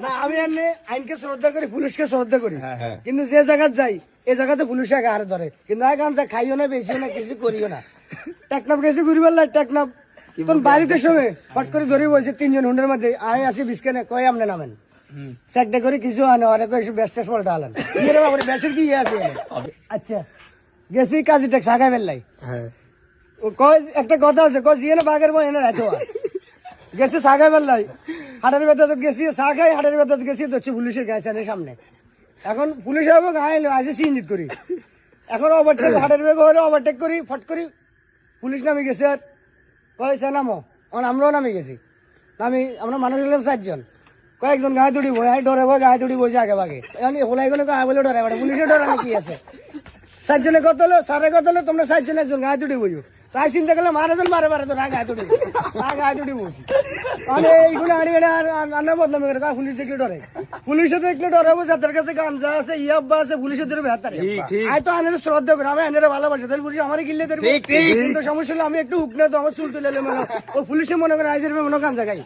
না আমি এমনি আইনকে শ্রদ্ধা করি, পুলিশকে শ্রদ্ধা করি, কিন্তু যে জায়গায় যাই এই জায়গাতে পুলিশে আগে হারে ধরে, কিন্তু আগে গান খাইও না, বেশিও না, কিছু করিও না। টেকনাফ গেছি ঘুরিবার লাই, টেকনাফ তখন বাড়িতে সময় ফট করে ধরে বলছে 3 জন হুন্ডের মধ্যে আয় আসি বিস্কানে কয় আমনে নামেন চেকটা করে কিছু আনে অনেক বেস্ট পাল্টা আলেন বেসের কি আছে। আচ্ছা গেছি কাজী ট্যাক্স আগাই বেললাই, কয় একটা কথা আছে, কয় জিয়ে না বাঘের বই এনে রাখতে গেছি সাগাই বেললাই, হাটের ভেতর গেছি চা খাই, হাটের ভেতর গেছি হচ্ছে পুলিশের গায়ে সামনে। এখন পুলিশ হবে গায়ে আসে চিহ্নিত করি, এখন ওভারটেক হাটের বেগ হলে ওভারটেক করি, ফট করি পুলিশ নামে গেছে, আর কয়েছে নামো, আমরাও নামে গেছি। আমরা মানুষ হলাম 4 জন, কয়েকজন গায়ে দুড়ি বই ডরে বই গায়ে দুড়ি বইছে আগে ভাগে, হোলাই কোনো গায়ে বলে ডরে পুলিশের ডরানো কি আছে। 4 জনে কত হলো, 4 কত হলো, তোমরা 4 জন একজন গায়ে দুড়ি বইও, তাই চিন্তা করলে মারাজন মারে তো গায়ে দুড়ি গায়ে দুড়ি বসি, মানে এইগুলো আড়ি আর রান্না বদনাম করে পুলিশ দেখলে ডরে, পুলিশে দেখলে ডরে বসে, তাদের কাছে গাঞ্জা আছে, ইয়াব্বা আছে, পুলিশের ধরে বেহাতারে আয় তো আনের শ্রদ্ধা করে, আমি আনের ভালোবাসি, তাহলে পুলিশ আমার কিনলে ধরবে, কিন্তু সমস্যা হলো আমি একটু হুক না তো আমার চুল তুলে ও পুলিশে মনে করে আইসের মনে গাঞ্জা গাই।